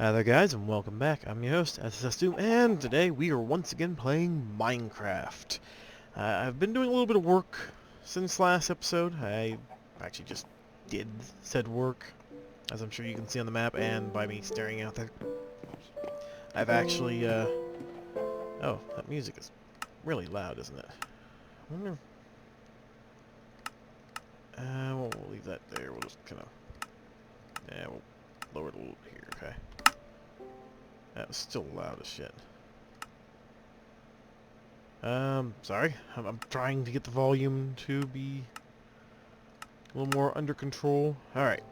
Hi there guys, and welcome back. I'm your host, sSsDoOm, and today we are once again playing Minecraft. I've been doing a little bit of work since last episode. I actually just did said work, as I'm sure you can see on the map and by me staring out there. I've actually, oh, that music is really loud, isn't it? I wonder... we'll leave that there. We'll just kind of... Yeah, we'll lower it a little bit here, okay? That was still loud as shit. Sorry. I'm trying to get the volume to be a little more under control. Alright.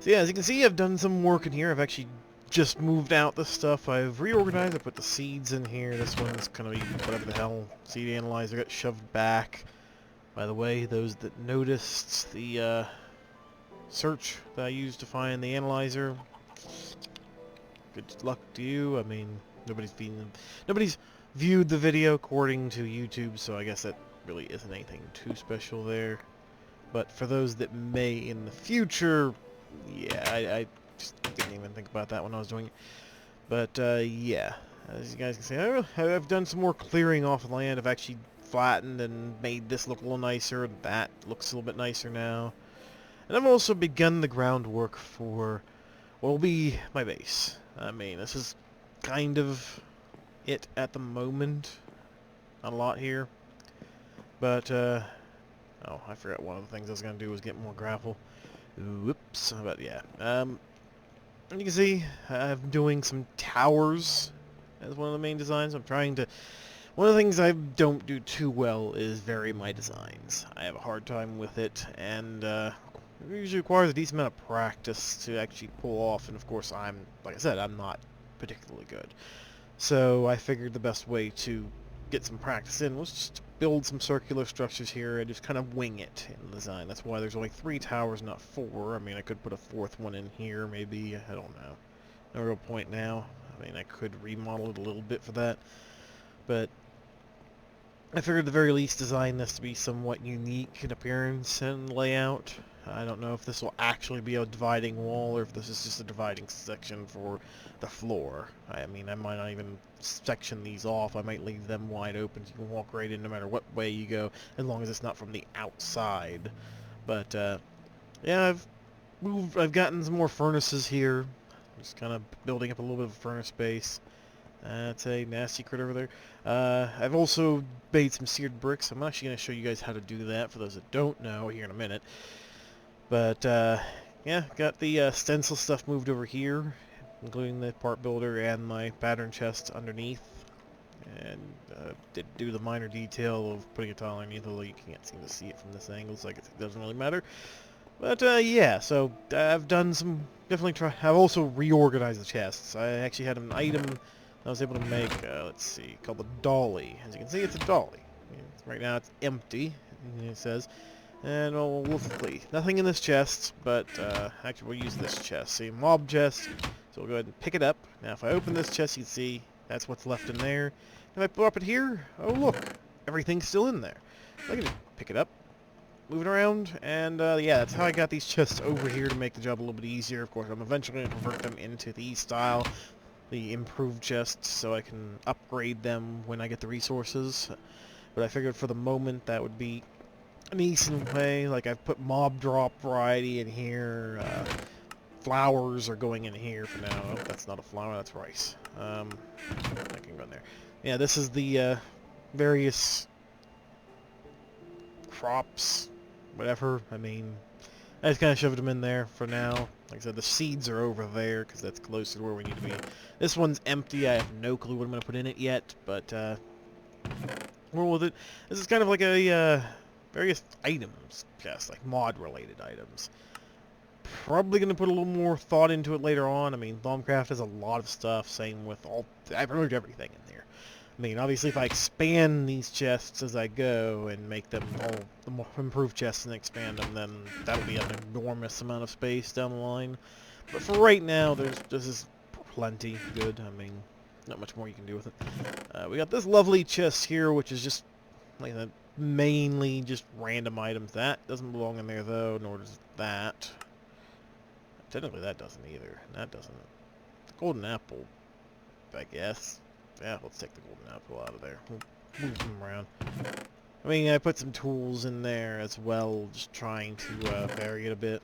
So yeah, as you can see, I've done some work in here. I've actually just moved out the stuff. I've reorganized. I put the seeds in here. This one's gonna be whatever the hell. Seed analyzer got shoved back. By the way, those that noticed the, search that I used to find the analyzer, good luck to you. I mean, nobody's viewed the video according to YouTube, so I guess that really isn't anything too special there. But for those that may in the future, yeah, I just didn't even think about that when I was doing it. But yeah, as you guys can see, I've done some more clearing off the land. I've actually flattened and made this look a little nicer. That looks a little bit nicer now. And I've also begun the groundwork for what will be my base. I mean, this is kind of it at the moment. Not a lot here. But, oh, I forgot one of the things I was going to do was get more gravel. Whoops. But, yeah. You can see, I'm doing some towers as one of the main designs. I'm trying to... One of the things I don't do too well is vary my designs. I have a hard time with it, and, it usually requires a decent amount of practice to actually pull off, and of course like I said, I'm not particularly good. So I figured the best way to get some practice in was just to build some circular structures here and just kind of wing it in the design. That's why there's only 3 towers, not 4. I mean, I could put a 4th one in here, maybe. I don't know. No real point now. I mean, I could remodel it a little bit for that. But I figured at the very least design this to be somewhat unique in appearance and layout. I don't know if this will actually be a dividing wall or if this is just a dividing section for the floor. I mean, I might not even section these off. I might leave them wide open so you can walk right in no matter what way you go, as long as it's not from the outside. But, yeah, I've gotten some more furnaces here. Just kind of building up a little bit of furnace space. That's a nasty critter over there. I've also made some seared bricks. I'm actually going to show you guys how to do that for those that don't know here in a minute. But, yeah, got the stencil stuff moved over here, including the part builder and my pattern chest underneath. And did do the minor detail of putting a tile underneath, although you can't seem to see it from this angle, so I guess it doesn't really matter. But, yeah, so I've done some, I've also reorganized the chests. I actually had an item I was able to make, let's see, called the dolly. As you can see, it's a dolly. Right now it's empty, it says. And we'll see. Nothing in this chest, but actually we'll use this chest. See, mob chest. So we'll go ahead and pick it up. Now if I open this chest, you can see that's what's left in there. If I drop it here, oh look, everything's still in there. I can just pick it up, move it around, and yeah, that's how I got these chests over here to make the job a little bit easier. Of course, I'm eventually going to convert them into the style, the improved chests, so I can upgrade them when I get the resources. But I figured for the moment that would be an easy way. Like, I've put mob drop variety in here. Flowers are going in here for now. Oh, that's not a flower, that's rice. I can go in there. Yeah, this is the various crops, whatever. I mean, I just kind of shoved them in there for now. Like I said, the seeds are over there because that's closer to where we need to be. This one's empty. I have no clue what I'm going to put in it yet, but roll with it. This is kind of like a various items chest, like mod-related items. Probably going to put a little more thought into it later on. I mean, Thaumcraft has a lot of stuff, same with I've heard everything in there. I mean, obviously if I expand these chests as I go and make them all the more improved chests and expand them, then that'll be an enormous amount of space down the line. But for right now, this is plenty good. I mean, not much more you can do with it. We got this lovely chest here, which is just like mainly just random items. That doesn't belong in there though, nor does that. Technically that doesn't either. That doesn't. golden apple, I guess. Yeah, let's take the golden apple out of there. We'll move them around. I mean, I put some tools in there as well, just trying to vary it a bit.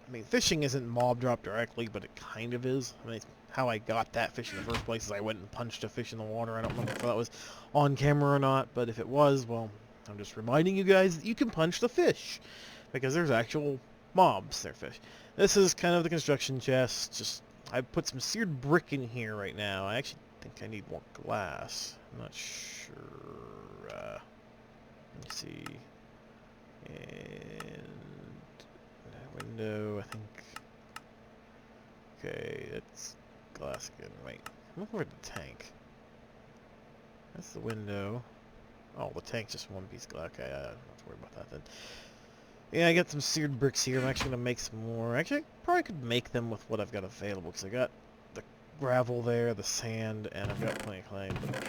I mean, fishing isn't mob drop directly, but it kind of is. I mean, how I got that fish in the first place is I went and punched a fish in the water. I don't remember if that was on camera or not, but if it was, well, I'm just reminding you guys that you can punch the fish, because there's actual mobs, they're fish. This is kind of the construction chest. Just, I put some seared brick in here right now. I actually think I need more glass. I'm not sure. Let me see. And window, I think. Okay, it's glass again. Wait, I'm looking for the tank. That's the window. Oh, the tank's just one piece of glass. Okay, I don't have to worry about that then. Yeah, I got some seared bricks here. I'm actually going to make some more. Actually, I probably could make them with what I've got available, because I got the gravel there, the sand, and I've got plenty of clay. But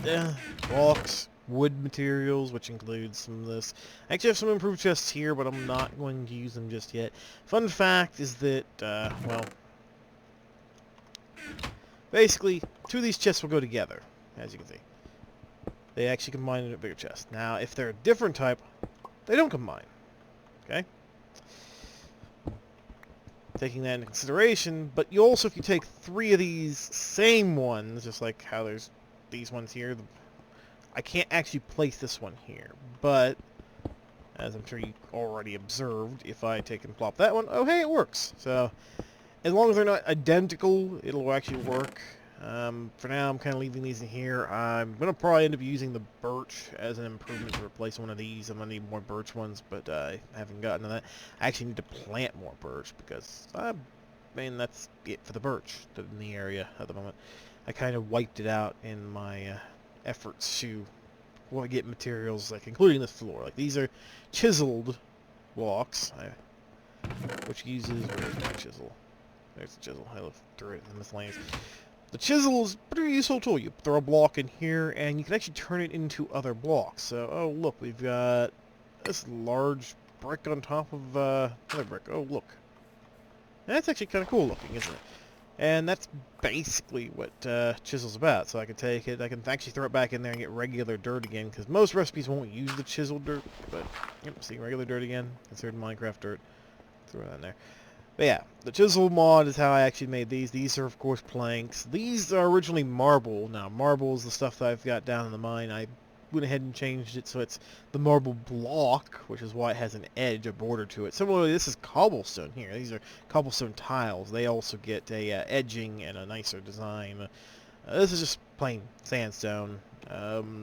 yeah, blocks, wood materials, which includes some of this. I actually have some improved chests here, but I'm not going to use them just yet. Fun fact is that, well, basically, two of these chests will go together, as you can see. They actually combine into a bigger chest. Now, if they're a different type, they don't combine. Okay? Taking that into consideration, but you also, if you take three of these same ones, just like how there's these ones here, I can't actually place this one here, but as I'm sure you already observed, if I take and plop that one, oh hey, it works. So as long as they're not identical, it'll actually work. For now, I'm kind of leaving these in here. I'm going to probably end up using the birch as an improvement to replace one of these. I'm going to need more birch ones, but I haven't gotten to that. I actually need to plant more birch because, I mean, that's it for the birch in the area at the moment. I kind of wiped it out in my efforts to get materials, like including this floor. Like, these are chiseled blocks, which uses, where's my chisel? There's the chisel. I looked through it in the miscellaneous. The chisel is a pretty useful tool. You throw a block in here, and you can actually turn it into other blocks. So, oh look, we've got this large brick on top of another brick. Oh look, that's actually kind of cool looking, isn't it? And that's basically what chisel's about. So I can take it, I can actually throw it back in there and get regular dirt again, because most recipes won't use the chiseled dirt. But yep, see, regular dirt again, considered Minecraft dirt. Throw that in there. But yeah, the chisel mod is how I actually made these. These are, of course, planks. These are originally marble. Now, marble is the stuff that I've got down in the mine. I went ahead and changed it so it's the marble block, which is why it has an edge, a border to it. Similarly, this is cobblestone here. These are cobblestone tiles. They also get a edging and a nicer design. This is just plain sandstone.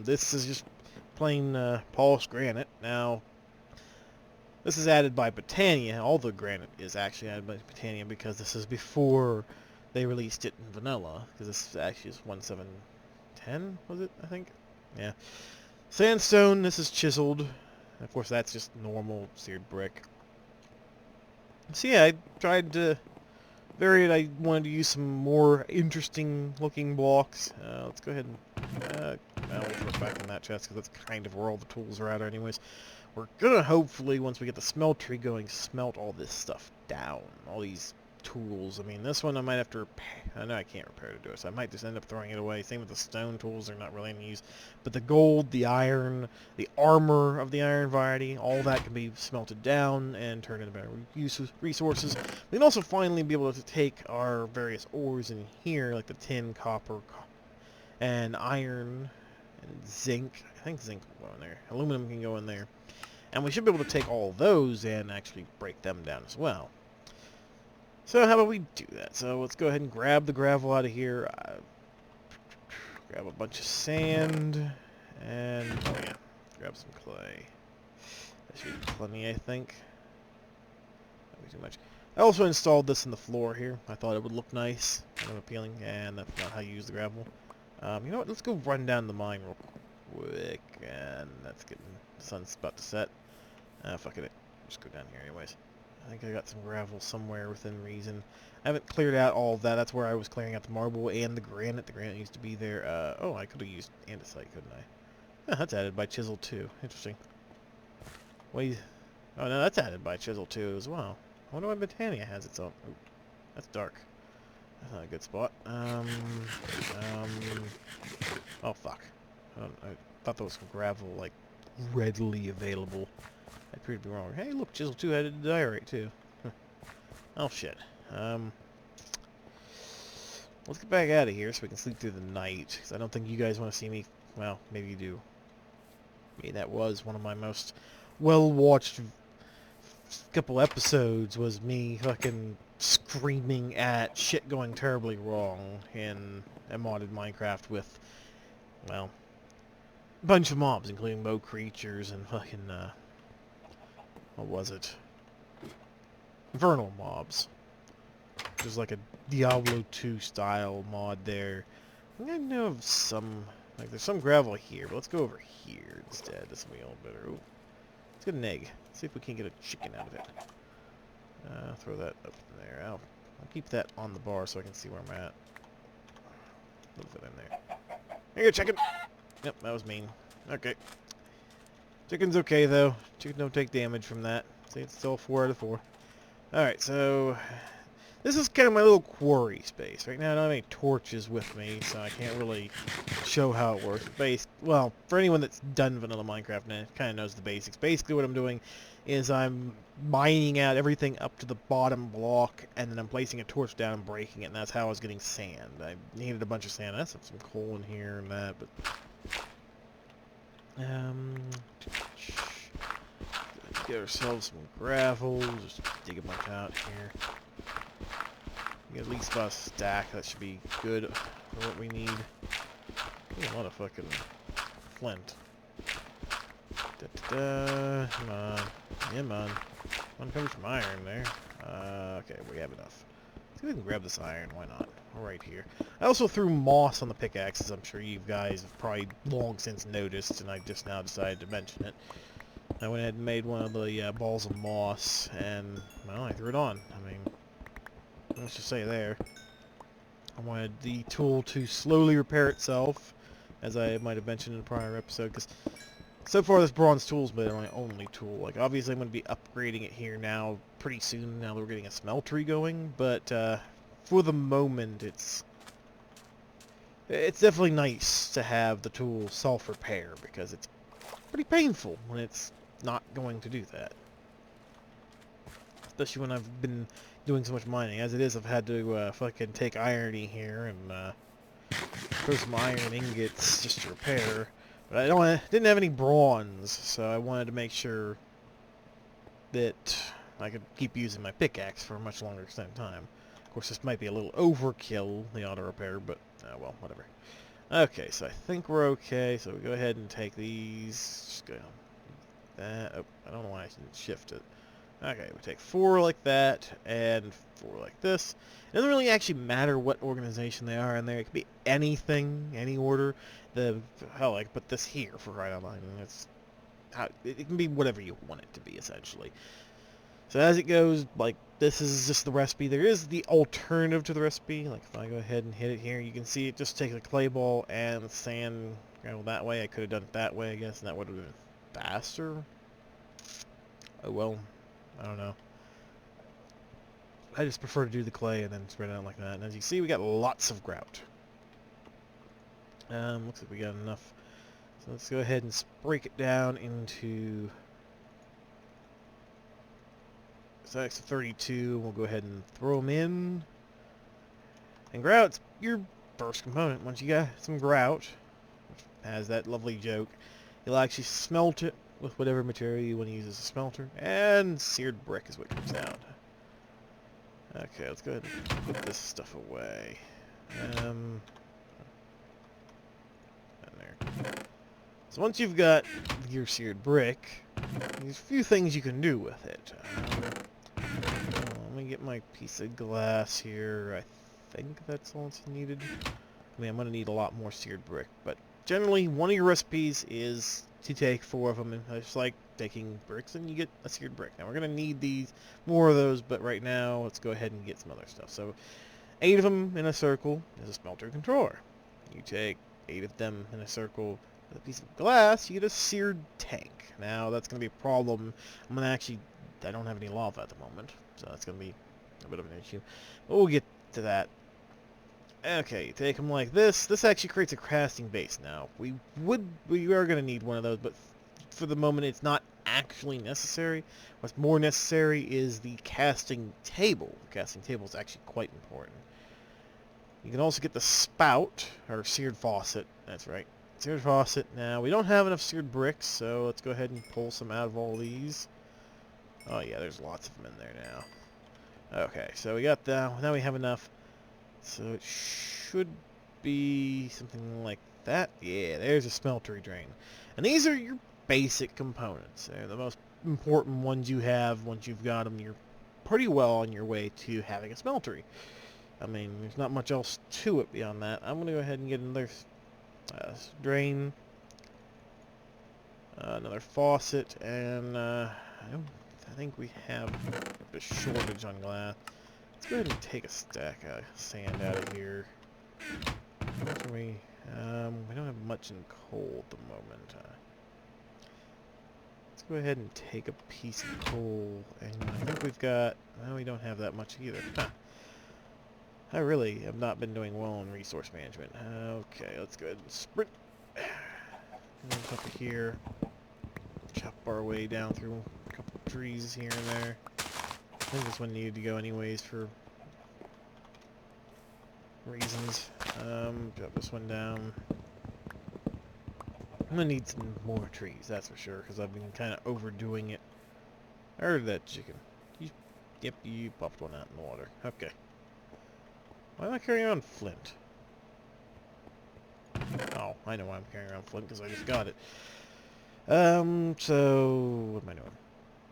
This is just plain polished granite. Now, this is added by Britannia. All the granite is actually added by Britannia because this is before they released it in vanilla. Because this actually is 1.7.10, was it, I think? Yeah. Sandstone, this is chiseled. Of course, that's just normal seared brick. So yeah, I tried to vary it. I wanted to use some more interesting looking blocks. Let's go ahead and I'll throw it back in that chest because that's kind of where all the tools are at anyways. We're gonna hopefully, once we get the smeltery going, smelt all this stuff down. All these tools. I mean, this one I might have to repair. I know I can't repair to do it, so I might just end up throwing it away. Same with the stone tools, they're not really any use. But the gold, the iron, the armor of the iron variety, all that can be smelted down and turned into better resources. We can also finally be able to take our various ores in here, like the tin, copper, and iron, and zinc. I think zinc will go in there. Aluminum can go in there. And we should be able to take all those and actually break them down as well. So how about we do that? So let's go ahead and grab the gravel out of here. Grab a bunch of sand. And, oh yeah, grab some clay. That should be plenty, I think. Not be too much. I also installed this in the floor here. I thought it would look nice, kind of appealing, and that's not how you use the gravel. You know what? Let's go run down the mine real quick. And that's getting, the sun's about to set. Fuck it. Just go down here anyways. I think I got some gravel somewhere within reason. I haven't cleared out all of that. That's where I was clearing out the marble and the granite. The granite used to be there. Oh, I could have used andesite, couldn't I? Oh, that's added by chisel too. Interesting. Wait. Oh, no, that's added by chisel too as well. I wonder why Britannia has its own. Ooh. That's dark. That's not a good spot. Oh, fuck. I thought there was some gravel, like, readily available. I appear to be wrong. Hey, look, Chisel 2 had a diorite, too. Oh, shit. Let's get back out of here so we can sleep through the night, because I don't think you guys want to see me. Well, maybe you do. I mean, that was one of my most well-watched couple episodes, was me fucking screaming at shit going terribly wrong in a modded Minecraft with, well, a bunch of mobs, including Mo creatures and fucking, what was it? Infernal mobs. There's like a Diablo 2 style mod there. I know of some, like there's some gravel here, but let's go over here instead. This will be a little better. Ooh. Let's get an egg. See if we can get a chicken out of it. Throw that up there. I'll keep that on the bar so I can see where I'm at. Move it in there. Here you go, chicken! Yep, that was mean. Okay. Chicken's okay, though. Chicken don't take damage from that. See, it's still 4 out of 4. Alright, so this is kind of my little quarry space. Right now I don't have any torches with me, so I can't really show how it works. Well, for anyone that's done vanilla Minecraft and kind of knows the basics, basically what I'm doing is I'm mining out everything up to the bottom block, and then I'm placing a torch down and breaking it, and that's how I was getting sand. I needed a bunch of sand. I have some coal in here and that, but get ourselves some gravel, just dig a bunch out here. Get at least about a stack, that should be good for what we need. A lot of fucking flint. Come on. Come on. One comes from iron there. Okay, we have enough. Let's see if we can grab this iron, why not? Right here. I also threw moss on the pickaxes, I'm sure you guys have probably long since noticed, and I just now decided to mention it. I went ahead and made one of the balls of moss, and, well, I threw it on. I mean, let's just say there. I wanted the tool to slowly repair itself, as I might have mentioned in a prior episode, because so far this bronze tool's been my only tool. Like, obviously I'm going to be upgrading it here now pretty soon, now that we're getting a smeltery going, but for the moment it's definitely nice to have the tool self-repair, because it's pretty painful when it's not going to do that. Especially when I've been doing so much mining. As it is, I've had to fucking take irony here and throw some iron ingots just to repair. But I didn't have any bronze, so I wanted to make sure that I could keep using my pickaxe for a much longer extent of time. Of course, this might be a little overkill, the auto repair, but well, whatever. Okay, so I think we're okay. So we go ahead and take these. Just go that. Oh, I don't know why I didn't shift it. Okay, we take 4 like that, and 4 like this. It doesn't really actually matter what organization they are in there. It could be anything, any order. Hell, I could put this here for right on line. It can be whatever you want it to be, essentially. So as it goes, like, this is just the recipe. There is the alternative to the recipe. Like, if I go ahead and hit it here, you can see it just takes a clay ball and sand gravel that way. I could have done it that way, I guess, and that would have been faster. Oh, well. I don't know. I just prefer to do the clay and then spread it out like that. And as you see, we got lots of grout. Looks like we got enough. So let's go ahead and break it down into stacks of 32. We'll go ahead and throw them in. And grout's your first component. Once you got some grout, which has that lovely joke, you'll actually smelt it with whatever material you want to use as a smelter, and seared brick is what comes out. Okay, let's go ahead and put this stuff away. And there. So once you've got your seared brick, there's a few things you can do with it. Let me get my piece of glass here. I think that's all it's needed. I mean, I'm going to need a lot more seared brick, but generally, one of your recipes is to take 4 of them, and it's like taking bricks and you get a seared brick. Now, we're going to need more of those, but right now, let's go ahead and get some other stuff. So, 8 of them in a circle is a smelter controller. You take 8 of them in a circle with a piece of glass, you get a seared tank. Now, that's going to be a problem. I don't have any lava at the moment, so that's going to be a bit of an issue. But we'll get to that. Okay, take them like this. This actually creates a casting base now. We are going to need one of those, but for the moment it's not actually necessary. What's more necessary is the casting table. The casting table is actually quite important. You can also get the spout, or seared faucet. That's right. Seared faucet. Now, we don't have enough seared bricks, so let's go ahead and pull some out of all these. Oh yeah, there's lots of them in there now. Okay, so we got that. Now we have enough. So it should be something like that. Yeah, there's a smeltery drain. And these are your basic components. They're the most important ones you have. Once you've got them, you're pretty well on your way to having a smeltery. I mean, there's not much else to it beyond that. I'm going to go ahead and get another drain, another faucet, and I think we have a shortage on glass. Let's go ahead and take a stack of sand out of here. We don't have much in coal at the moment. Let's go ahead and take a piece of coal, and I think we've got... Well, we don't have that much either. Huh. I really have not been doing well in resource management. Okay, let's go ahead and sprint. Up to here. Chop our way down through a couple of trees here and there. I think this one needed to go anyways for reasons. Drop this one down. I'm gonna need some more trees, that's for sure, because I've been kind of overdoing it. I heard that chicken. Yep, you popped one out in the water. Okay. Why am I carrying around flint? Oh, I know why I'm carrying around flint, because I just got it. So, what am I doing?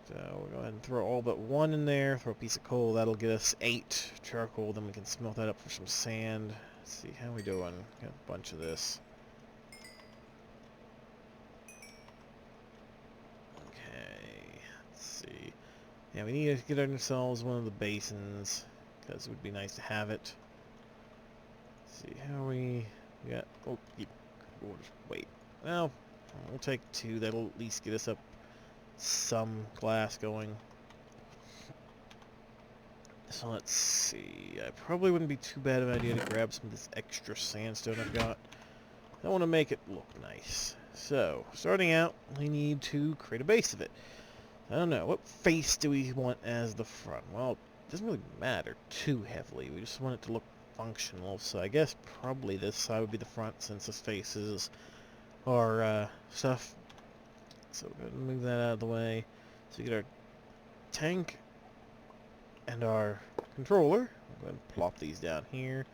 So, we'll go ahead and throw all but one in there, throw a piece of coal, that'll get us 8 charcoal, then we can smelt that up for some sand. Let's see, how we doing? Got a bunch of this. Okay, let's see. Yeah, we need to get ourselves one of the basins, because it would be nice to have it. See how we got. Oh, we'll just wait. Well, we'll take 2. That'll at least get us up some glass going. So let's see. I probably wouldn't be too bad of an idea to grab some of this extra sandstone I've got. I want to make it look nice. So, starting out, we need to create a base of it. I don't know. What face do we want as the front? Well, it doesn't really matter too heavily. We just want it to look functional, so I guess probably this side would be the front since this faces our stuff. So we're going to move that out of the way. So we get our tank and our controller. I'm going to plop these down here.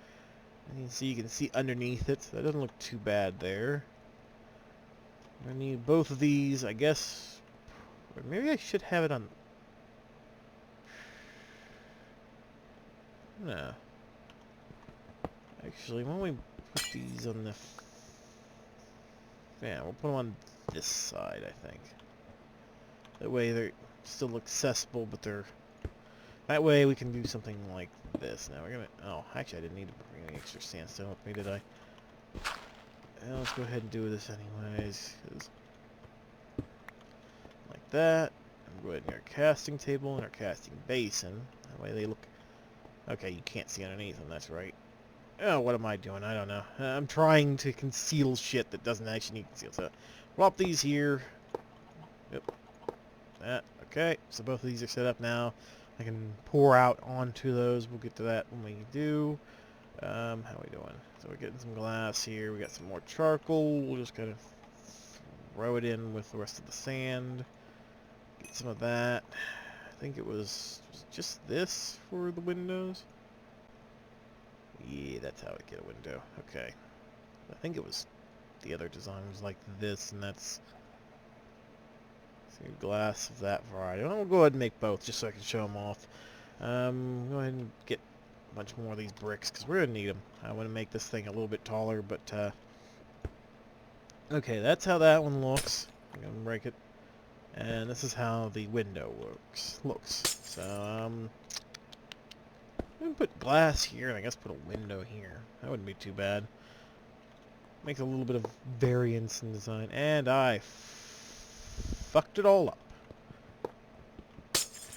And you can see underneath it. So that doesn't look too bad there. I need both of these, I guess. Or maybe I should have it on... No. Actually, why don't we put these on the... Yeah, we'll put them on this side, I think. That way they're still accessible, but they're... That way we can do something like this. Now we're gonna... Oh, actually I didn't need to bring any extra sandstone with me, did I? Well, let's go ahead and do this anyways. Like that. And go ahead and get our casting table and our casting basin. That way they look... Okay, you can't see underneath them, that's right. Oh, what am I doing? I don't know. I'm trying to conceal shit that doesn't actually need conceal. So, plop these here. Yep. That. Okay. So both of these are set up now. I can pour out onto those. We'll get to that when we do. How are we doing? So we're getting some glass here. We got some more charcoal. We'll just kind of throw it in with the rest of the sand. Get some of that. I think it was just this for the windows. Yeah, that's how I get a window. Okay. I think it was... The other design was like this, and that's... See, glass of that variety. I'll go ahead and make both, just so I can show them off. Go ahead and get a bunch more of these bricks, because we're going to need them. I want to make this thing a little bit taller, but... Okay, that's how that one looks. I'm going to break it. And this is how the window looks. So, I'm going to put glass here, and I guess put a window here. That wouldn't be too bad. Makes a little bit of variance in design. And I fucked it all up.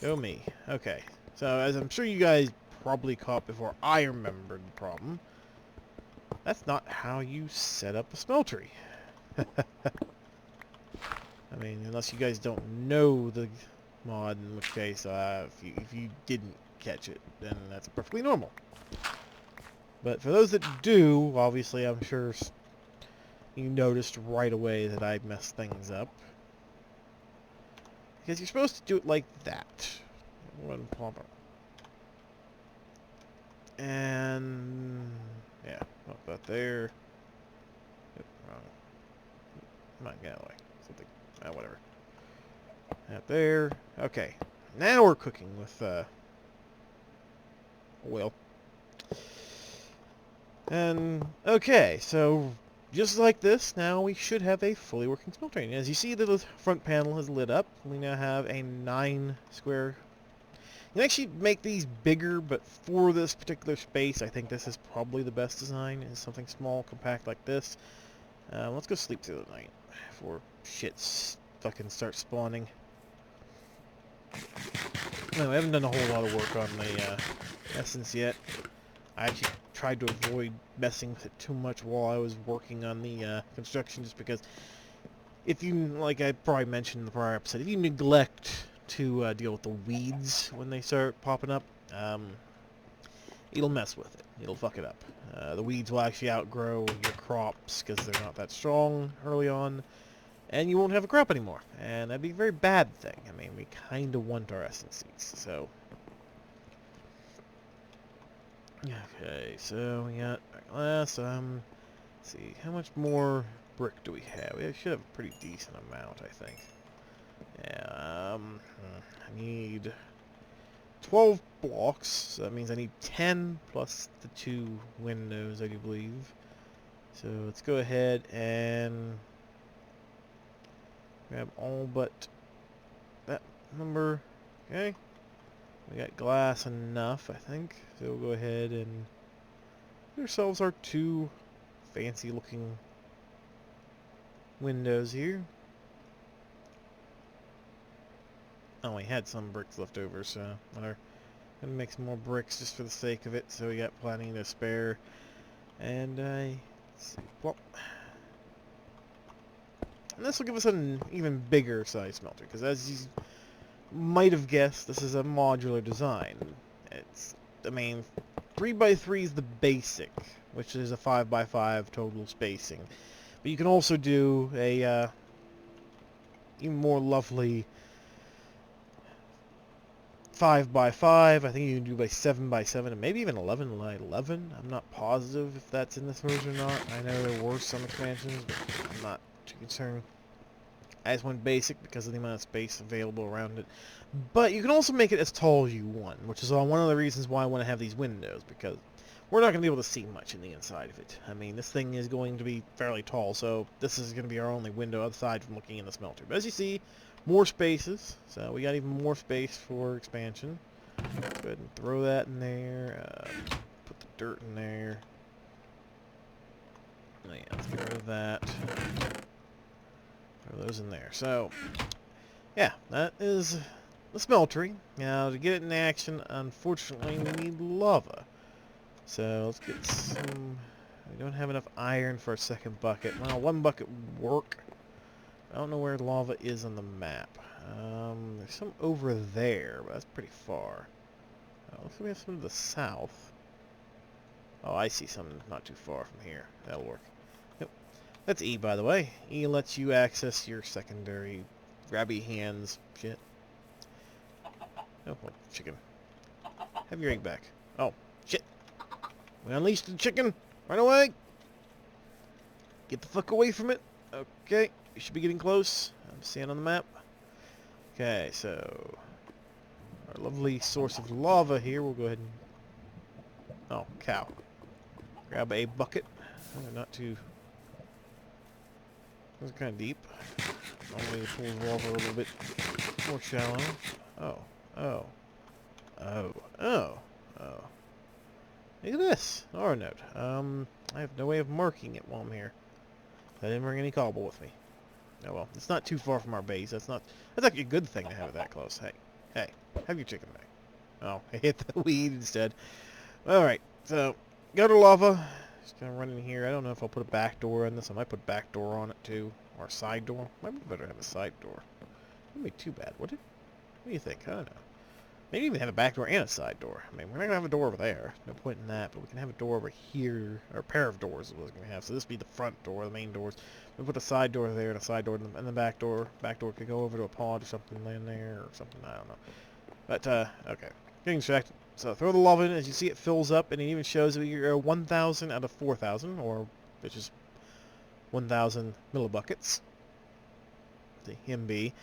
Show me. Okay. So, as I'm sure you guys probably caught before I remembered the problem, that's not how you set up a smeltery. I mean, unless you guys don't know the mod, in which case, if you didn't catch it, then that's perfectly normal. But for those that do, obviously, I'm sure you noticed right away that I messed things up. Because you're supposed to do it like that. One plumber. And yeah, up about there. Oop, wrong. Come on, get away. Something. Whatever. Up there. Okay. Now we're cooking with oil. And okay, so just like this, now we should have a fully working smelting. As you see, the front panel has lit up. We now have a 9 square. You can actually make these bigger, but for this particular space, I think this is probably the best design, is something small, compact like this. Let's go sleep through the night before shit fucking starts spawning. No, I haven't done a whole lot of work on the essence yet. I actually tried to avoid messing with it too much while I was working on the construction, just because if you, like I probably mentioned in the prior episode, if you neglect to deal with the weeds when they start popping up, it'll mess with it. It'll fuck it up. The weeds will actually outgrow your crops because they're not that strong early on, and you won't have a crop anymore. And that'd be a very bad thing. I mean, we kind of want our essence seeds, so... Okay, so we got glass. Let's see, how much more brick do we have? We should have a pretty decent amount, I think. Yeah, I need 12 blocks, so that means I need 10 plus the 2 windows, I do believe. So let's go ahead and grab all but that number. Okay. We got glass enough, I think. So we'll go ahead and get ourselves our 2 fancy looking windows here. Oh, we had some bricks left over, so whatever. Gonna make some more bricks just for the sake of it, so we got plenty to spare. And let's see, well, and this will give us an even bigger size smelter, because as you might have guessed, this is a modular design. It's, I mean, 3x3 is the basic, which is a 5x5 total spacing. But you can also do a even more lovely 5x5. I think you can do by 7x7, and maybe even 11x11. I'm not positive if that's in this version or not. I know there were some expansions, but I'm not too concerned. I just went basic because of the amount of space available around it. But you can also make it as tall as you want, which is one of the reasons why I want to have these windows, because we're not going to be able to see much in the inside of it. I mean, this thing is going to be fairly tall, so this is going to be our only window aside from looking in the smelter. But as you see, more spaces, so we got even more space for expansion. Go ahead and throw that in there, put the dirt in there. Oh yeah, let's get rid of that. Throw those in there. So, yeah, that is the smeltery. Now, to get it in action, unfortunately, we need lava. So, let's get some... We don't have enough iron for a second bucket. Well, 1 bucket would work. I don't know where lava is on the map. There's some over there, but that's pretty far. Looks like we have some to the south. Oh, I see some not too far from here. That'll work. Yep. That's E, by the way. E lets you access your secondary grabby hands shit. Oh, what? Chicken. Have your egg back. Oh, shit. We unleashed the chicken. Run away. Get the fuck away from it. Okay. You should be getting close. I'm seeing on the map. Okay, so... Our lovely source of lava here. We'll go ahead and... Oh, cow. Grab a bucket. Oh, not too... This is kind of deep. Only pull the lava a little bit more shallow. Oh. Oh. Oh. Oh. Oh. Look at this. Or note. I have no way of marking it while I'm here. I didn't bring any cobble with me. Oh well. It's not too far from our base. That's actually a good thing to have it that close. Hey. Hey. Have your chicken back. Oh, I hit the weed instead. Alright, so, go to lava. Just gonna run in here. I don't know if I'll put a back door on this. I might put a back door on it too. Or a side door. Might be better to have a side door. Wouldn't be too bad, would it? What do you think? I don't know. Maybe even have a back door and a side door. I mean, we're not gonna have a door over there. No point in that, but we can have a door over here. Or a pair of doors is what we're gonna have. So this would be the front door, the main doors. We put a side door there and a side door and the back door. Back door could go over to a pod or something in there or something, I don't know. But, okay. Getting distracted. So throw the lava in. As you see, it fills up, and it even shows that you're 1,000 out of 4,000, or which is 1,000 millibuckets. The MB.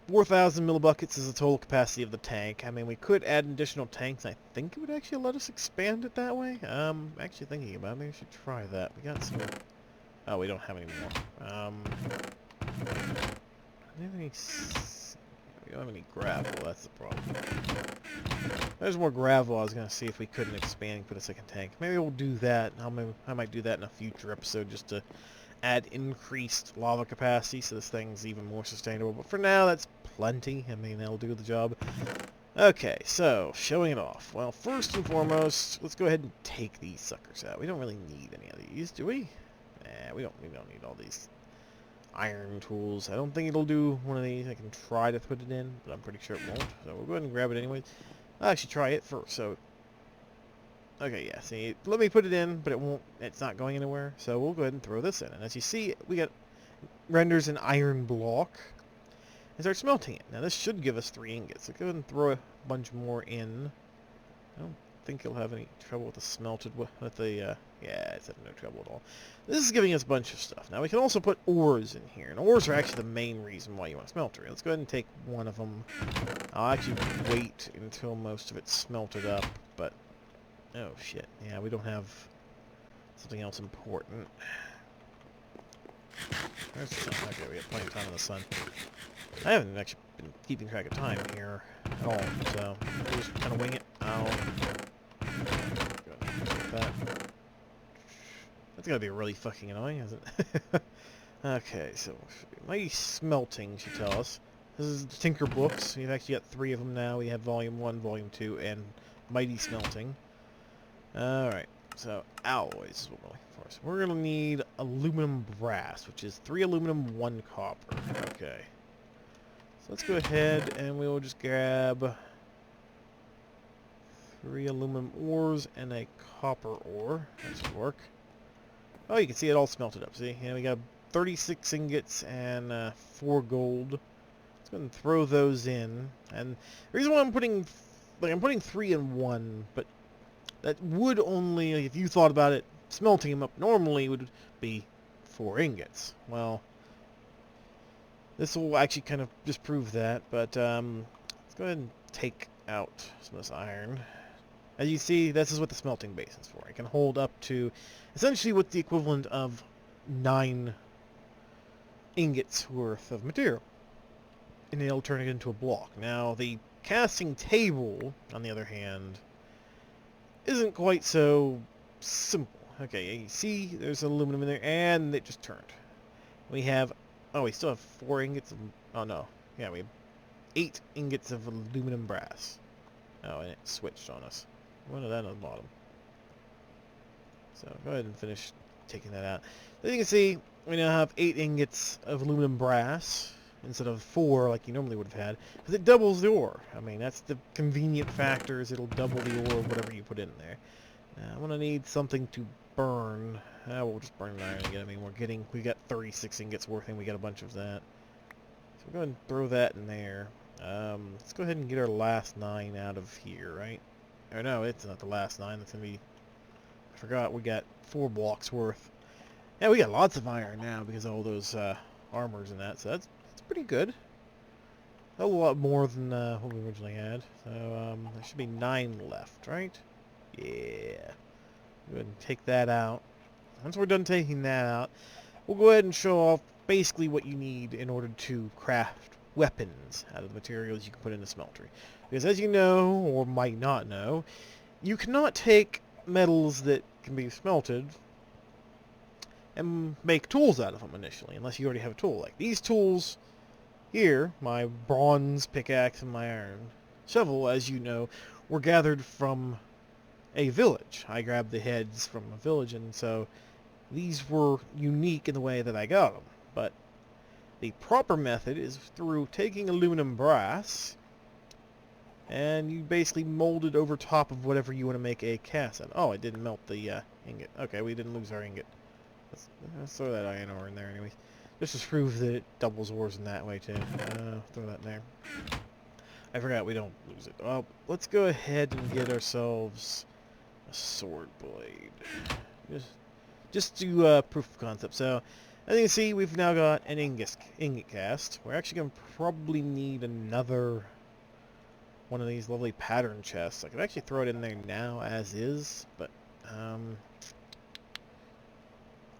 4,000 millibuckets is the total capacity of the tank. I mean, we could add additional tanks. I think it would actually let us expand it that way. Actually thinking about it, maybe we should try that. We got some... Oh, we don't have any more. We don't have any gravel, that's the problem. There's more gravel. I was going to see if we couldn't expand and put a second tank. Maybe we'll do that. I might do that in a future episode just to add increased lava capacity so this thing's even more sustainable. But for now, that's plenty. I mean, that'll do the job. Okay, so, showing it off. Well, first and foremost, let's go ahead and take these suckers out. We don't really need any of these, do we? Nah, we don't need all these iron tools. I don't think it'll do one of these. I can try to put it in, but I'm pretty sure it won't. So we'll go ahead and grab it anyways. I'll actually try it first. So, okay, yeah, see, let me put it in, but it won't, it's not going anywhere. So we'll go ahead and throw this in. And as you see, we got renders an iron block and start smelting it. Now this should give us 3 ingots. So go ahead and throw a bunch more in. I don't think you'll have any trouble with the smelted, with the, yeah, it's having no trouble at all. This is giving us a bunch of stuff. Now we can also put ores in here, and ores are actually the main reason why you want a smelter. Let's go ahead and take one of them. I'll actually wait until most of it's smelted up, but, oh shit, yeah, we don't have something else important. There's the sun. Okay, we have plenty of time in the sun. I haven't actually been keeping track of time here at all, so we'll just kind of wing it. That's gotta be really fucking annoying, isn't it? Okay, so mighty smelting should tell us. This is the Tinker books. We've actually got 3 of them now. We have Volume 1, Volume 2, and mighty smelting. Alright, so alloys is what we're looking for. So we're gonna need aluminum brass, which is 3 aluminum, 1 copper. Okay. So let's go ahead and we'll just grab 3 aluminum ores and a copper ore. That should work. Oh, you can see it all smelted up. See? Yeah, we got 36 ingots and 4 gold. Let's go ahead and throw those in. And the reason why I'm putting 3 in 1, but that would only, if you thought about it, smelting them up normally would be 4 ingots. Well, this will actually kind of disprove that, but let's go ahead and take out some of this iron. As you see, this is what the smelting basin is for. It can hold up to essentially what's the equivalent of 9 ingots worth of material. And it'll turn it into a block. Now, the casting table, on the other hand, isn't quite so simple. Okay, you see there's aluminum in there, and it just turned. We have, oh, we still have 4 ingots of, oh no, yeah, we have 8 ingots of aluminum brass. Oh, and it switched on us. One of that on the bottom. So go ahead and finish taking that out. As you can see, we now have 8 ingots of aluminum brass instead of 4 like you normally would have had, because it doubles the ore. I mean, that's the convenient factor, is it'll double the ore, whatever you put in there. Now, I'm gonna need something to burn. We'll just burn iron again. I mean, we got 36 ingots worth, and we got a bunch of that. So go ahead and throw that in there. Let's go ahead and get our last 9 out of here, right? Or no, it's not the last 9. That's gonna be, I forgot, we got 4 blocks worth. Yeah, we got lots of iron now because of all those armors and that, so that's pretty good. A lot more than what we originally had. So there should be 9 left, right? Yeah. Go ahead and take that out. Once we're done taking that out, we'll go ahead and show off basically what you need in order to craft weapons out of the materials you can put in the smeltery. Because as you know, or might not know, you cannot take metals that can be smelted and make tools out of them initially, unless you already have a tool. Like these tools here, my bronze pickaxe and my iron shovel, as you know, were gathered from a village. I grabbed the heads from a village, and so these were unique in the way that I got them. But the proper method is through taking aluminum brass, and you basically mold it over top of whatever you want to make a cast out. Oh, it didn't melt the ingot. Okay, we didn't lose our ingot. Let's throw that iron ore in there anyways. Just to prove that it doubles ores in that way too. Throw that in there. I forgot we don't lose it. Well, let's go ahead and get ourselves a sword blade. Just to proof of concept. So, as you can see, we've now got an ingot cast. We're actually going to probably need another one of these lovely pattern chests. I could actually throw it in there now as is, but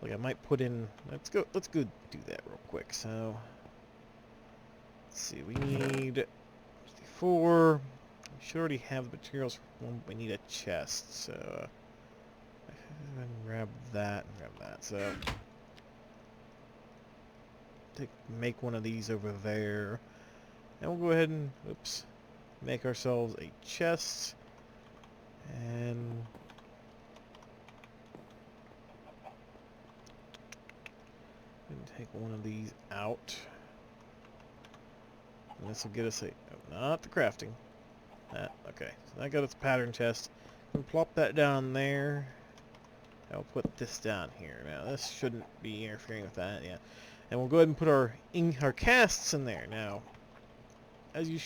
like I might put in. Let's go do that real quick. So, let's see. We need 54. We should already have the materials for one. We need a chest. So, grab that and grab that. So, make one of these over there, and we'll go ahead and make ourselves a chest, and take one of these out, and this will get us a not the crafting. Okay, so that got its pattern chest. And plop that down there. I'll put this down here. Now this shouldn't be interfering with that. Yeah. And we'll go ahead and put our casts in there. Now, as you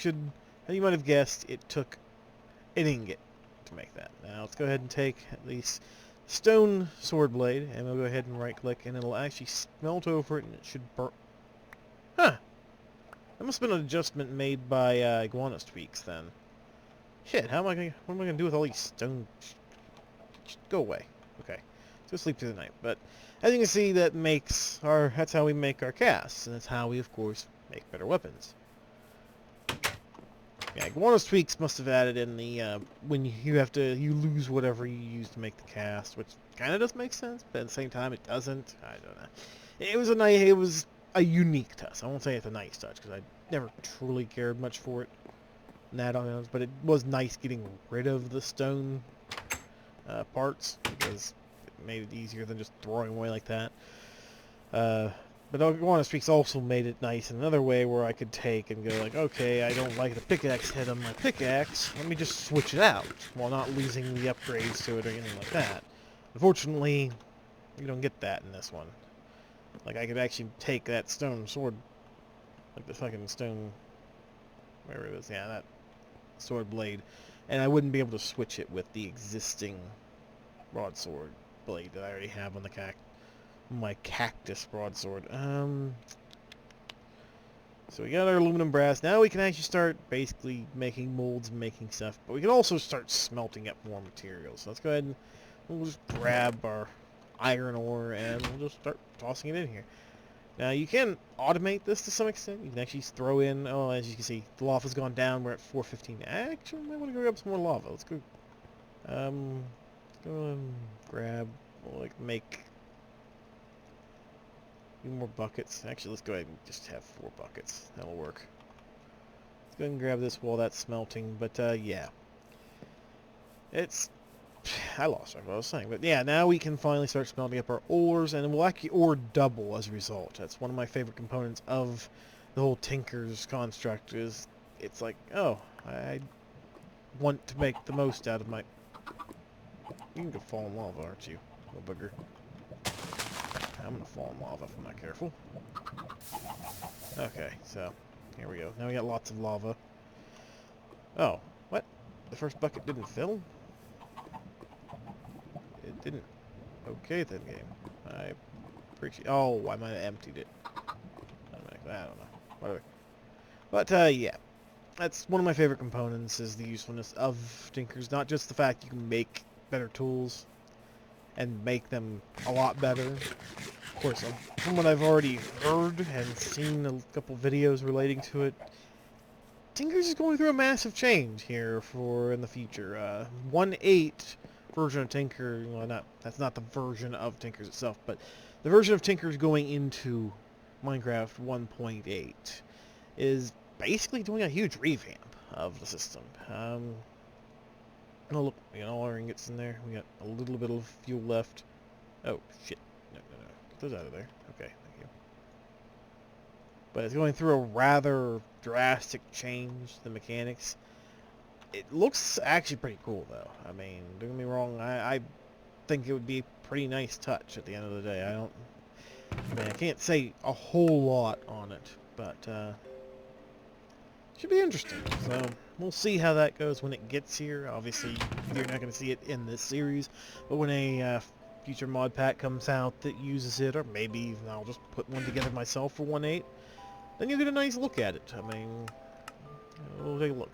might have guessed, it took an ingot to make that. Now let's go ahead and take the stone sword blade, and we'll go ahead and right click, and it'll actually smelt over it, and it should burn. Huh. That must have been an adjustment made by Iguana's tweaks then. Shit, what am I gonna do with all these stone? Go away. Okay. Let's go sleep through the night. But as you can see, that's how we make our casts, and that's how we, of course, make better weapons. Yeah, Iguana's tweaks must have added in the when you lose whatever you use to make the cast, which kind of does make sense, but at the same time it doesn't. I don't know. It was a unique touch. I won't say it's a nice touch because I never truly cared much for it. But it was nice getting rid of the stone parts because it made it easier than just throwing away like that. But Iguana Streaks also made it nice in another way where I could take and go like, okay, I don't like the pickaxe head on my pickaxe, let me just switch it out, while not losing the upgrades to it or anything like that. Unfortunately, you don't get that in this one. Like, I could actually take that stone sword, like the fucking stone, whatever it is, yeah, that sword blade, and I wouldn't be able to switch it with the existing broadsword blade that I already have on my cactus broadsword. So we got our aluminum brass. Now we can actually start basically making molds and making stuff, but we can also start smelting up more materials. So let's go ahead and we'll just grab our iron ore and we'll just start tossing it in here. Now you can automate this to some extent. You can actually throw in, as you can see, the lava's gone down. We're at 415. Actually, I might want to go grab some more lava. Let's go. Let's go and grab, make more buckets. Actually, let's go ahead and just have 4 buckets. That'll work. Let's go ahead and grab this while that's smelting. But yeah, I lost what I was saying, but yeah, now we can finally start smelting up our ores, and we'll actually ore double as a result. That's one of my favorite components of the whole Tinker's construct. Is it's like, oh, I want to make the most out of my. You can go fall in lava, aren't you, little bugger? I'm gonna fall in lava if I'm not careful. Okay, so here we go. Now we got lots of lava. Oh, what? The first bucket didn't fill? It didn't. Okay then, game. I appreciate. Oh, I might have emptied it. I don't know. Whatever. But yeah, that's one of my favorite components. Is the usefulness of Tinkers. Not just the fact you can make better tools and make them a lot better. Of course, from what I've already heard and seen a couple videos relating to it, Tinkers is going through a massive change here in the future. 1.8 version of Tinker, well, that's not the version of Tinkers itself, but the version of Tinkers going into Minecraft 1.8 is basically doing a huge revamp. of the system. Oh look, we got all our ingots in there. We got a little bit of fuel left. Oh shit! No. Get those out of there. Okay, thank you. But it's going through a rather drastic change. The mechanics. It looks actually pretty cool, though. I mean, don't get me wrong. I think it would be a pretty nice touch at the end of the day. I can't say a whole lot on it, but should be interesting. So we'll see how that goes when it gets here. Obviously, you're not going to see it in this series, but when a future mod pack comes out that uses it, or maybe even I'll just put one together myself for 1.8, then you'll get a nice look at it. I mean, we'll take a look.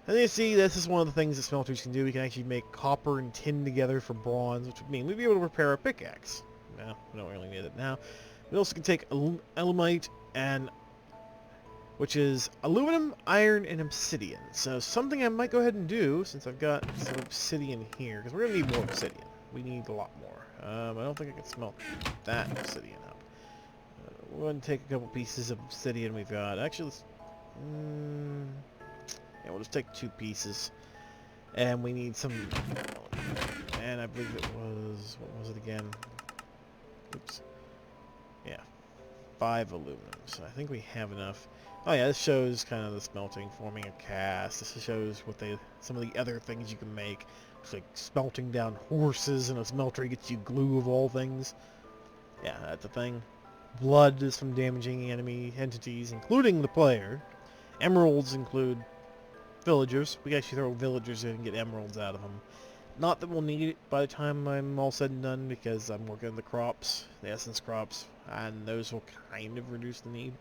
And you see, this is one of the things that smelters can do. We can actually make copper and tin together for bronze, which would mean we'd be able to repair a pickaxe. No, we don't really need it now. We also can take alumite and, which is aluminum, iron, and obsidian. So something I might go ahead and do, since I've got some obsidian here, because we're going to need more obsidian. We need a lot more. I don't think I can smelt that obsidian up. We're going to take a couple pieces of obsidian we've got. Actually, let's... yeah, we'll just take 2 pieces. And we need some... And I believe it was... What was it again? Oops. Yeah. 5 aluminum. So I think we have enough. Oh yeah, this shows kind of the smelting, forming a cast. This shows what some of the other things you can make. It's like smelting down horses in a smelter gets you glue of all things. Yeah, that's a thing. Blood is from damaging enemy entities, including the player. Emeralds include villagers. We can actually throw villagers in and get emeralds out of them. Not that we'll need it by the time I'm all said and done, because I'm working on the crops, the essence crops, and those will kind of reduce the need.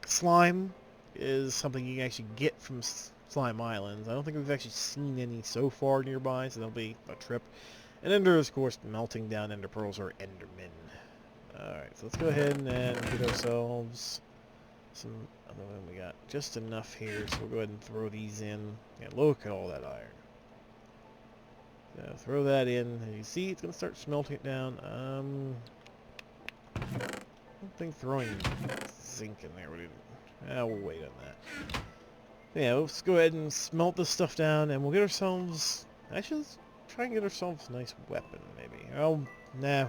Slime is something you can actually get from Slime Islands. I don't think we've actually seen any so far nearby, so that'll be a trip. And Ender is, of course, melting down Ender Pearls or Endermen. Alright, so let's go ahead and get ourselves some... We got just enough here, so we'll go ahead and throw these in. Yeah, look at all that iron. So throw that in, and you see it's going to start smelting it down. I don't think throwing zinc in there would even... we'll wait on that. Yeah, let's go ahead and smelt this stuff down, and we'll get ourselves... Actually, let's try and get ourselves a nice weapon, maybe. Oh, nah.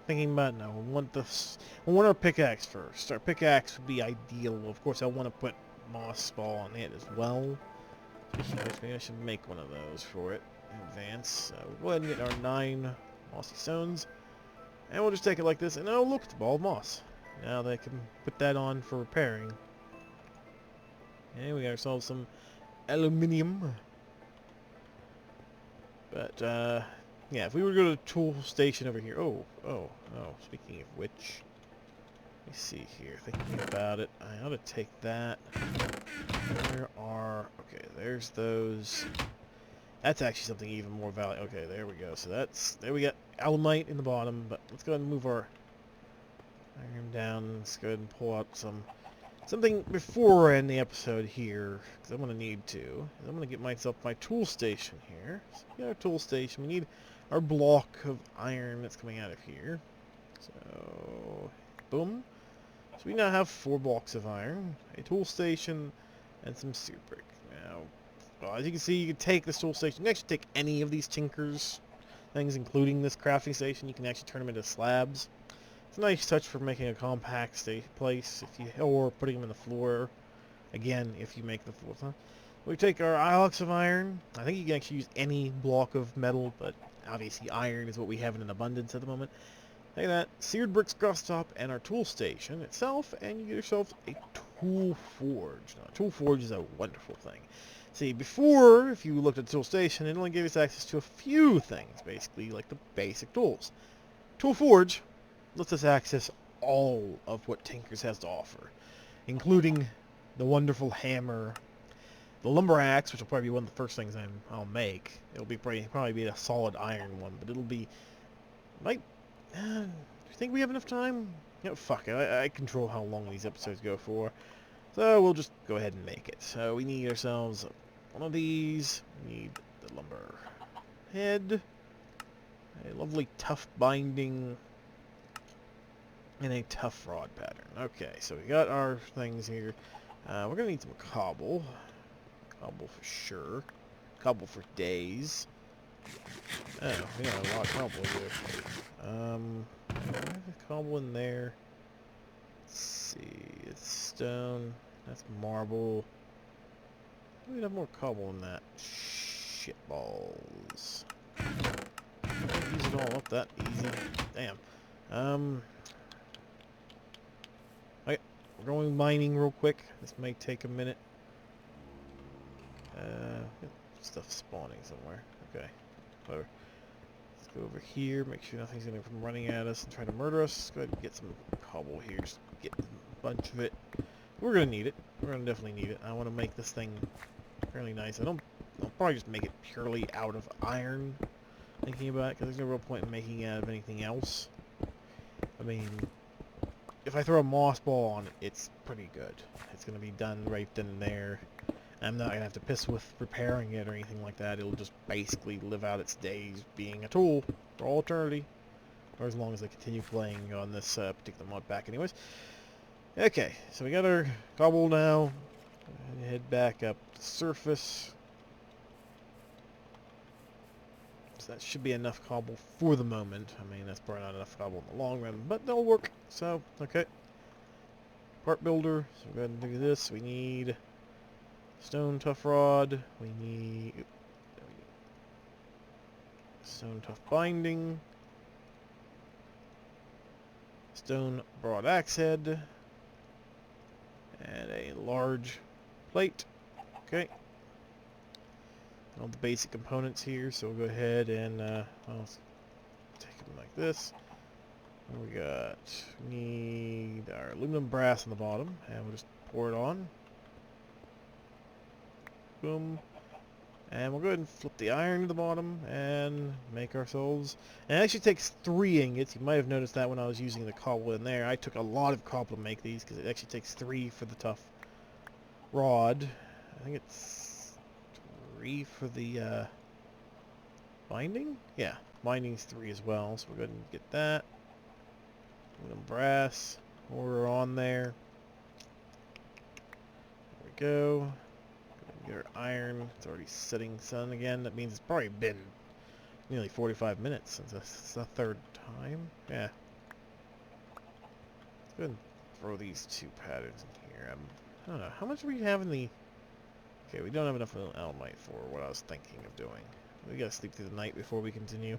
Thinking about no, we want our pickaxe first. Our pickaxe would be ideal. Of course, I want to put moss ball on it as well. Maybe I should make one of those for it in advance. So we'll go ahead and get our 9 mossy stones, and we'll just take it like this. And oh, look, it's a ball of moss. Now they can put that on for repairing. And we got ourselves some aluminium. But yeah, if we were to go to the tool station over here... Oh, speaking of which... Let me see here, thinking about it. I ought to take that. There are... Okay, there's those. That's actually something even more valuable. Okay, there we go. So that's... There we got alumite in the bottom, but let's go ahead and move our iron down. Let's go ahead and pull out something before I end the episode here, because I'm going to need to. I'm going to get myself my tool station here. So we got our tool station. We need our block of iron that's coming out of here. So, boom. So we now have 4 blocks of iron, a tool station, and some sear brick. Now, well, as you can see, you can take this tool station. You can actually take any of these tinkers things, including this crafting station. You can actually turn them into slabs. It's a nice touch for making a compact place, or putting them in the floor. Again, if you make the floor. Huh? We take our blocks of iron. I think you can actually use any block of metal, but obviously iron is what we have in abundance at the moment. Take that, seared bricks across the top, and our tool station itself, and you get yourself a tool forge. Now, a tool forge is a wonderful thing. See, before, if you looked at the tool station, it only gave us access to a few things, basically, like the basic tools. Tool forge lets us access all of what Tinkers has to offer, including the wonderful hammer, the lumber axe, which will probably be one of the first things I'll make. It'll be probably be a solid iron one, but it'll be... do you think we have enough time? You know, fuck it. I control how long these episodes go for. So we'll just go ahead and make it. So we need ourselves one of these. We need the lumber head. A lovely tough binding. And a tough rod pattern. Okay, so we got our things here. We're gonna need some cobble. Cobble for sure. Cobble for days. Oh, we got a lot of cobble here. I have a cobble in there. Let's see, it's stone. That's marble. We have more cobble in that. Shit balls. Use it all up that easy. Damn. Okay, we're going mining real quick. This may take a minute. Stuff spawning somewhere. Okay. Whatever. Let's go over here, make sure nothing's gonna come running at us and try to murder us. Go ahead and get some cobble here, just get a bunch of it. We're gonna need it. We're gonna definitely need it. I want to make this thing fairly nice. I'll probably just make it purely out of iron, thinking about it, because there's no real point in making it out of anything else. I mean, if I throw a moss ball on it, it's pretty good. It's gonna be done right then and there. I'm not gonna have to piss with repairing it or anything like that. It'll just basically live out its days being a tool for all eternity, or as long as I continue playing on this particular mod pack anyways. Okay, so we got our cobble now. Head back up to the surface. So that should be enough cobble for the moment. I mean, that's probably not enough cobble in the long run, but they'll work. So, okay. Part builder. So go ahead and do this. We need stone tough rod. We need stone tough binding. Stone broad axe head. And a large plate. Okay. All the basic components here, so we'll go ahead and I'll take them like this. We need our aluminum brass on the bottom, and we'll just pour it on. Boom. And we'll go ahead and flip the iron to the bottom and make ourselves. And it actually takes 3 ingots. You might have noticed that when I was using the cobble in there. I took a lot of cobble to make these because it actually takes 3 for the tough rod. I think it's 3 for the binding? Yeah, binding's 3 as well. So we'll go ahead and get that. Aluminum brass. Pour on there. There we go. Get our iron. It's already setting sun again. That means it's probably been nearly 45 minutes since it's the 3rd time. Yeah. Let's go ahead and throw these 2 patterns in here. I don't know. How much do we have in the... Okay, we don't have enough alumite for what I was thinking of doing. We gotta sleep through the night before we continue.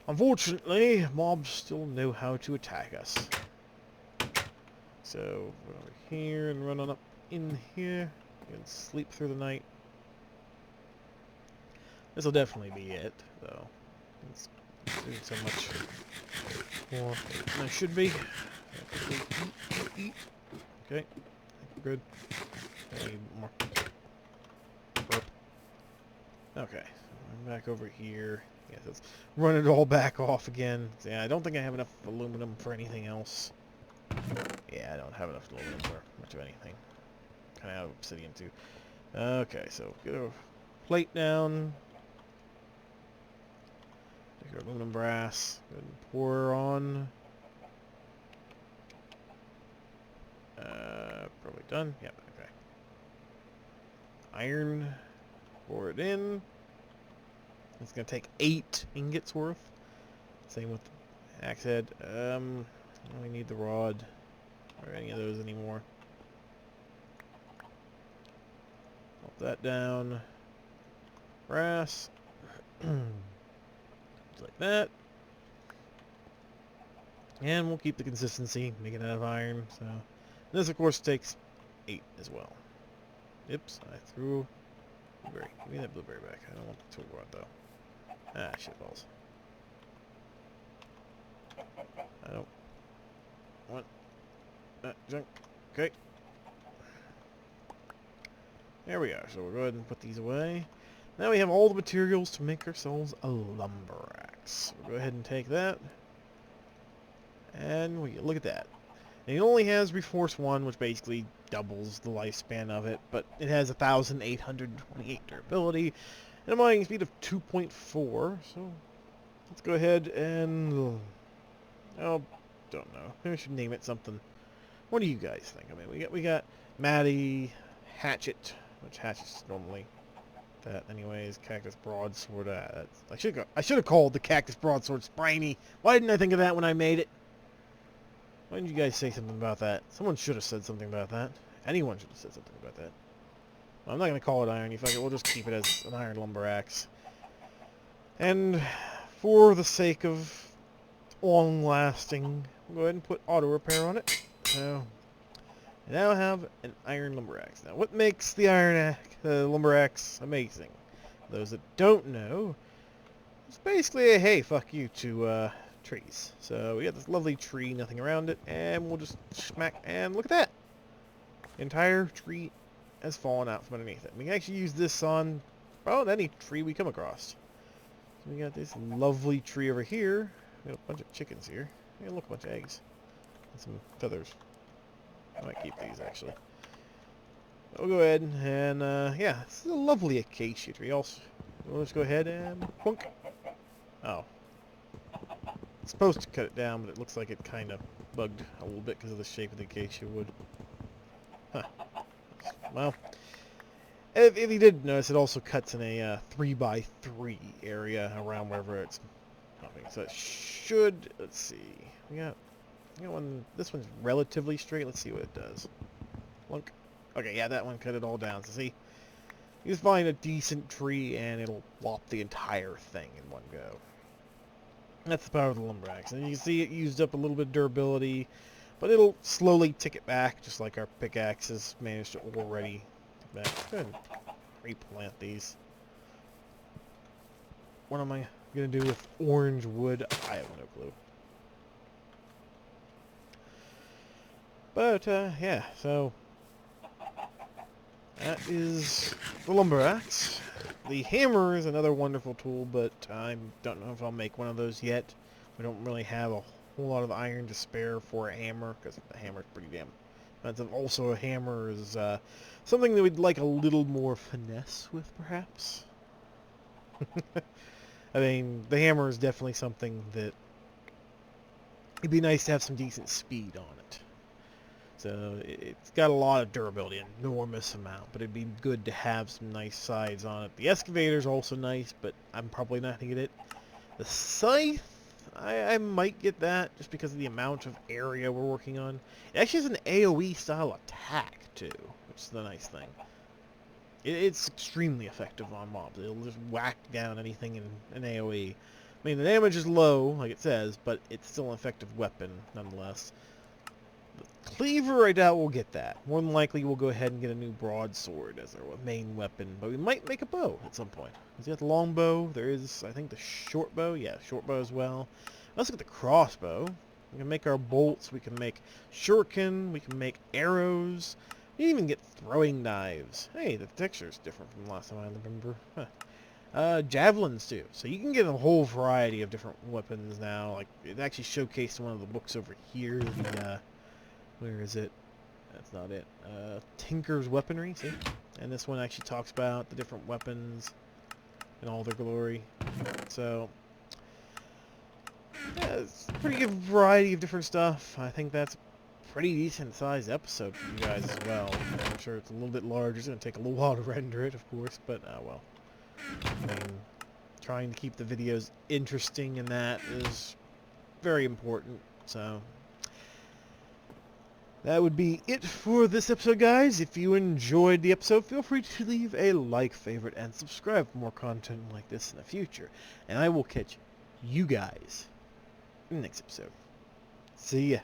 Unfortunately, mobs still know how to attack us. So, go over here and run on up in here. And sleep through the night. This will definitely be it, though. It's doing so much more than I should be. Eat. Okay, good. I need more. Burp. Okay, I'm back over here. Yes, let's run it all back off again. So, yeah, I don't think I have enough aluminum for anything else. Yeah, I don't have enough aluminum for much of anything. Kind of out of obsidian too. Okay, so get our plate down. Take our aluminum brass. Go ahead and pour her on. Probably done. Yep. Okay. Iron. Pour it in. It's gonna take 8 ingots worth. Same with the axe head. I don't really need the rod or any of those anymore. Pop that down. Brass. Just like that. And we'll keep the consistency, make it out of iron. So this of course takes 8 as well. Oops, I threw blueberry. Give me that blueberry back. I don't want the tool rod though. Ah, shit balls. I don't want that junk. Okay. There we are. So we'll go ahead and put these away. Now we have all the materials to make ourselves a lumber axe. We'll go ahead and take that. And we look at that. And it only has Reforce 1, which basically doubles the lifespan of it, but it has 1,828 durability and a mining speed of 2.4. So let's go ahead and oh, don't know. Maybe I should name it something. What do you guys think? I mean, we got Matty, hatchet, which hatchets normally that anyways. Cactus broadsword. I should have called the cactus broadsword spiny. Why didn't I think of that when I made it? Why didn't you guys say something about that? Someone should have said something about that. Anyone should have said something about that. Well, I'm not going to call it iron. You fuck it. We'll just keep it as an iron lumber axe. And for the sake of long-lasting, we'll go ahead and put auto repair on it. So I now have an iron lumber axe. Now, what makes the lumber axe amazing? Those that don't know, it's basically a hey, fuck you to trees. So we got this lovely tree, nothing around it, and we'll just smack, and look at that! The entire tree has fallen out from underneath it. We can actually use this on, well, any tree we come across. So we got this lovely tree over here. We got a bunch of chickens here. Hey, look, a bunch of eggs. And some feathers. I might keep these, actually. We'll go ahead and, yeah, this is a lovely acacia tree. Also, we'll just go ahead and plunk. Oh. It's supposed to cut it down, but it looks like it kind of bugged a little bit because of the shape of the acacia wood. Huh. Well, if you did notice, it also cuts in a 3x3 area around wherever it's popping. So it should, let's see, we got one, this one's relatively straight. Let's see what it does. Look. Okay, yeah, that one cut it all down. So see, you just find a decent tree and it'll lop the entire thing in one go. That's the power of the lumber axe. And you can see it used up a little bit of durability, but it'll slowly tick it back, just like our pickaxes managed to already tick back. Go ahead and replant these. What am I going to do with orange wood? I have no clue. But, yeah, so that is the lumber axe. The hammer is another wonderful tool, but I don't know if I'll make one of those yet. We don't really have a whole lot of iron to spare for a hammer, because the hammer's pretty damn expensive. Also, a hammer is something that we'd like a little more finesse with, perhaps. I mean, the hammer is definitely something that it'd be nice to have some decent speed on it. So it's got a lot of durability, an enormous amount, but it'd be good to have some nice sides on it. The excavator's also nice, but I'm probably not going to get it. The scythe, I might get that just because of the amount of area we're working on. It actually has an AoE style attack too, which is the nice thing. It's extremely effective on mobs. It'll just whack down anything in AoE. I mean, the damage is low, like it says, but it's still an effective weapon nonetheless. Cleaver, I doubt we'll get that. More than likely, we'll go ahead and get a new broadsword as our main weapon, but we might make a bow at some point. Because you got the long bow, there is, I think, the short bow. Yeah, short bow as well. Let's look at the crossbow. We can make our bolts, we can make shuriken, we can make arrows. We can even get throwing knives. Hey, the texture's different from the last time I remember. Huh. Javelins, too. So you can get a whole variety of different weapons now. Like, it actually showcased in one of the books over here, the, where is it? That's not it. Tinker's Weaponry, see? And this one actually talks about the different weapons in all their glory. So, yeah, it's a pretty good variety of different stuff. I think that's a pretty decent sized episode for you guys as well. I'm sure it's a little bit larger. It's going to take a little while to render it, of course, but, well. I mean, trying to keep the videos interesting and that is very important, so that would be it for this episode, guys. If you enjoyed the episode, feel free to leave a like, favorite, and subscribe for more content like this in the future. And I will catch you guys in the next episode. See ya.